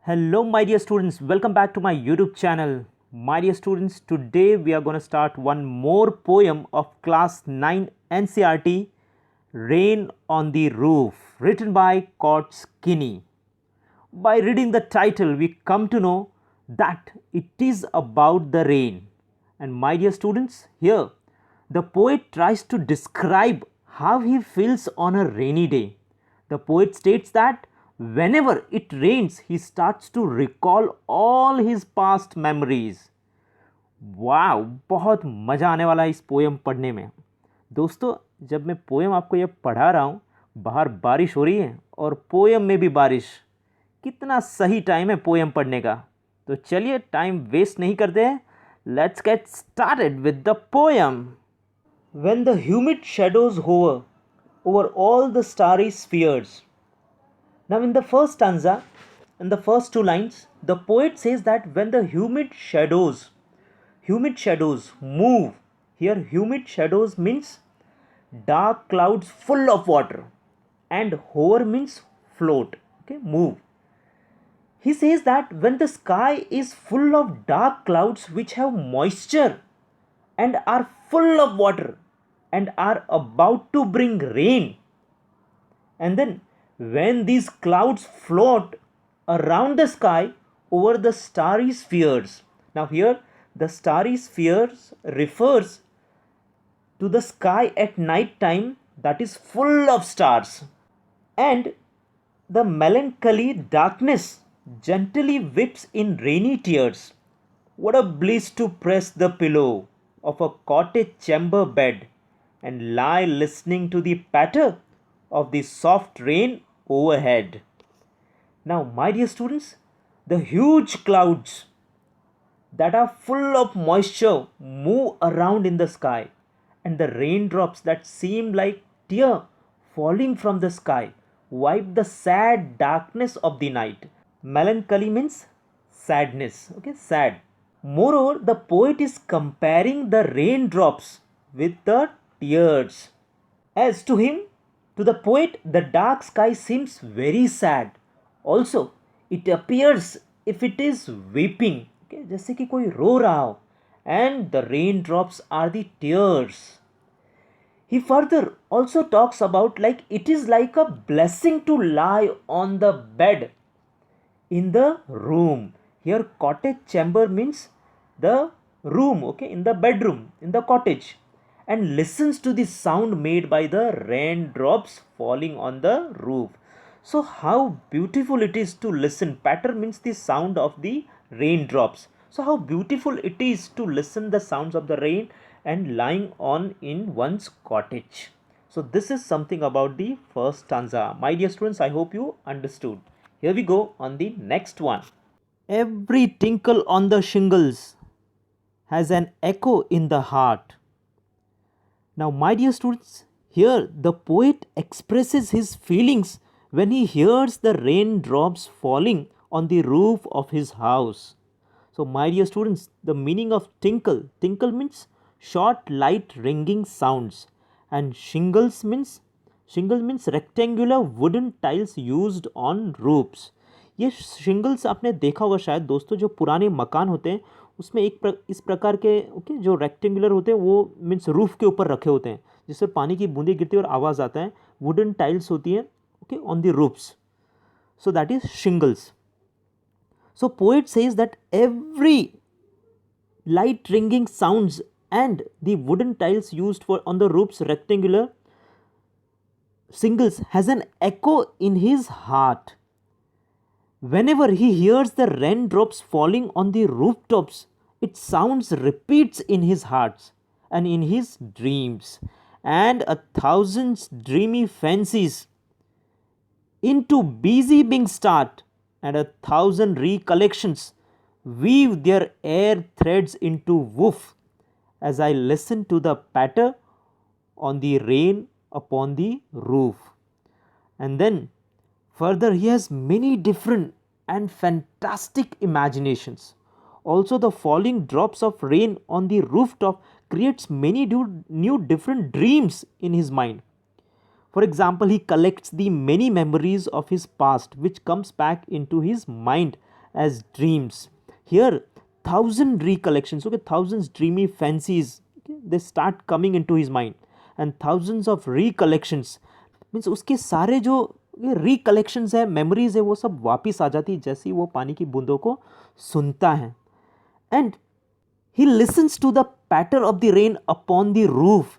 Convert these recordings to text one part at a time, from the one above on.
Hello, my dear students. Welcome back to my YouTube channel. My dear students, today we are going to start one more poem of class 9 NCRT, Rain on the Roof, written by Courts Kinney. By reading the title, we come to know that it is about the rain. And my dear students, here the poet tries to describe how he feels on a rainy day. The poet states that whenever it rains, he starts to recall all his past memories. वाह, बहुत मज़ा आने वाला है इस poem पढ़ने में। दोस्तों, जब मैं पोएम आपको ये पढ़ा रहा हूँ, बाहर बारिश हो रही है और पोएम में भी बारिश। कितना सही टाइम है पोएम पढ़ने का। तो चलिए टाइम वेस्ट नहीं करते हैं, let's get started with the poem. When the humid shadows hover over all the starry spheres. Now, in the first stanza, in the first two lines, the poet says that when the humid shadows move. Here, humid shadows means dark clouds full of water, and hover means float. Okay, move. He says that when the sky is full of dark clouds which have moisture and are full of water and are about to bring rain, and then when these clouds float around the sky over the starry spheres. Now, here the starry spheres refers to the sky at night time that is full of stars, and the melancholy darkness gently weeps in rainy tears. What a bliss to press the pillow of a cottage chamber bed and lie listening to the patter of the soft rain overhead. Now, my dear students, the huge clouds that are full of moisture move around in the sky, and the raindrops that seem like tear falling from the sky wipe the sad darkness of the night. Melancholy means sadness, okay, sad. Moreover, the poet is comparing the raindrops with the tears. As to him, to the poet, the dark sky seems very sad. Also, it appears if it is weeping, okay, जैसे कि कोई रो रहा हो, and the raindrops are the tears. He further also talks about like it is like a blessing to lie on the bed in the room. Here, cottage chamber means the room, okay, in the bedroom, in the cottage, and listens to the sound made by the raindrops falling on the roof. So, how beautiful it is to listen. Patter means the sound of the raindrops. So, how beautiful it is to listen the sounds of the rain and lying on in one's cottage. So, this is something about the first stanza. My dear students, I hope you understood. Here we go on the next one. Every tinkle on the shingles has an echo in the heart. Now, my dear students, here the poet expresses his feelings when he hears the raindrops falling on the roof of his house. So, my dear students, the meaning of tinkle means short, light, ringing sounds, and shingle means rectangular wooden tiles used on roofs. ये shingles आपने देखा होगा शायद दोस्तों, जो पुराने मकान होते हैं उसमें इस प्रकार के ओके जो रेक्टेंगुलर होते हैं वो मीन्स रूफ के ऊपर रखे होते हैं, जिससे पानी की बूंदें गिरती है और आवाज़ आता है. वुडन टाइल्स होती हैं okay on the roofs, so that is shingles. So poet says that every light ringing sounds and the wooden tiles used for on the roof's rectangular shingles has an echo in his heart. Whenever he hears the raindrops falling on the rooftops, its sounds repeats in his heart and in his dreams, and a thousand dreamy fancies into busy being start, and a thousand recollections weave their air threads into woof as I listen to the patter on the rain upon the roof. And then further, he has many different and fantastic imaginations. Also, the falling drops of rain on the rooftop creates many new different dreams in his mind. For example, he collects the many memories of his past which comes back into his mind as dreams. Here, thousand recollections, okay, thousands dreamy fancies, okay, they start coming into his mind, and thousands of recollections means उसके सारे जो ये recollections है, memories है, वो सब वापस आ जाती है जैसे ही वो पानी की बूंदों को सुनता है. And he listens to the patter of the rain upon the roof.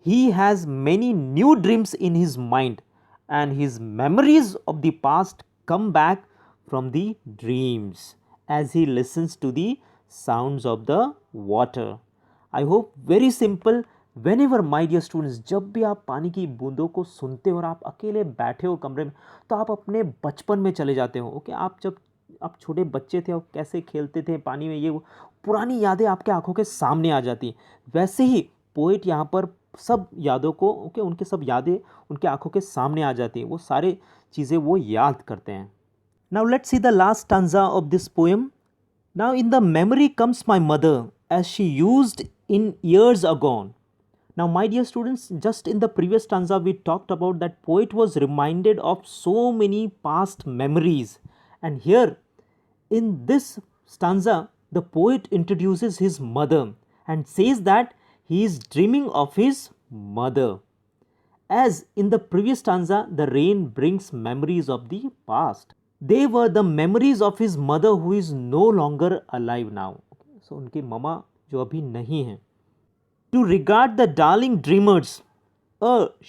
He has many new dreams in his mind, and his memories of the past come back from the dreams as he listens to the sounds of the water. I hope very simple. Whenever my dear students, जब भी आप पानी की बूंदों को सुनते हो और आप अकेले बैठे हो कमरे में, तो आप अपने बचपन में चले जाते हो. ओके, आप जब आप छोटे बच्चे थे और कैसे खेलते थे पानी में, ये वो पुरानी यादें आपके आंखों के सामने आ जाती हैं. वैसे ही पोइट यहाँ पर सब यादों को, ओके, उनके सब यादें उनके आंखों के सामने आ जाती हैं. वो सारे चीज़ें वो याद करते हैं. Now let's see the last stanza of this poem. Now in the memory comes my mother as she used in years agone. Now, my dear students, just in the previous stanza, we talked about that poet was reminded of so many past memories. And here, in this stanza, the poet introduces his mother and says that he is dreaming of his mother. As in the previous stanza, the rain brings memories of the past. They were the memories of his mother who is no longer alive now. So, उनकी mama जो अभी नहीं है. To regard the darling dreamers,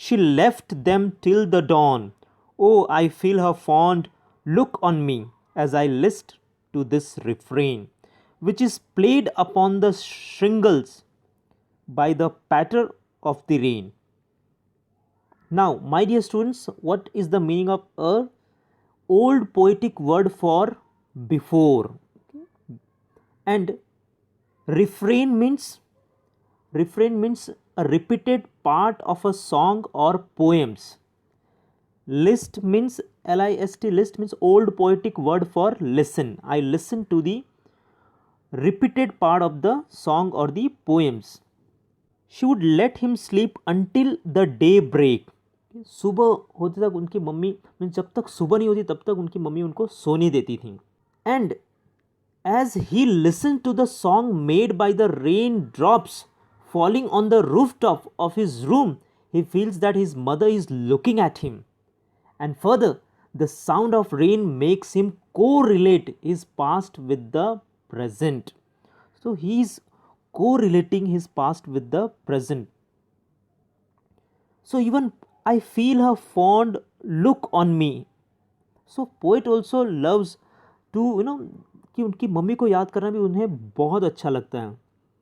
she left them till the dawn. Oh, I feel her fond look on me as I list to this refrain, which is played upon the shingles by the patter of the rain. Now, my dear students, what is the meaning of a? Old poetic word for before. And refrain means a repeated part of a song or poems. List means list, list means old poetic word for listen. I listen to the repeated part of the song or the poems. She would let him sleep until the day break. सुबह होते तक उनकी mummy, जब तक सुबह नहीं होती तब तक उनकी मम्मी उनको सोने देती थी. And as he listened to the song made by the rain drops falling on the rooftop of his room, he feels that his mother is looking at him. And further, the sound of rain makes him correlate his past with the present. So he is correlating his past with the present. So even I feel her fond look on me. So poet also loves to, कि उनकी mummy को याद करना भी उन्हें बहुत अच्छा लगता है.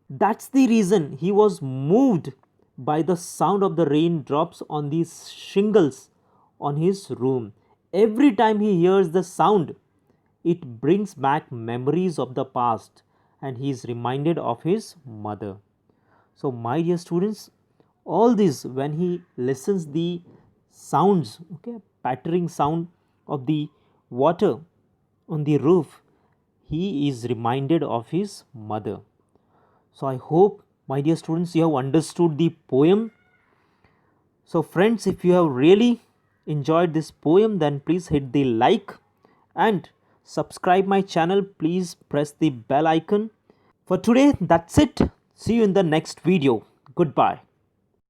That's the reason he was moved by the sound of the raindrops on these shingles on his room. Every time he hears the sound, it brings back memories of the past and he is reminded of his mother. So, my dear students, all this when he listens the sounds, okay, pattering sound of the water on the roof, he is reminded of his mother. So I hope, my dear students, you have understood the poem. So friends, if you have really enjoyed this poem, then please hit the like and subscribe my channel. Please press the bell icon. For today, that's it. See you in the next video. Goodbye.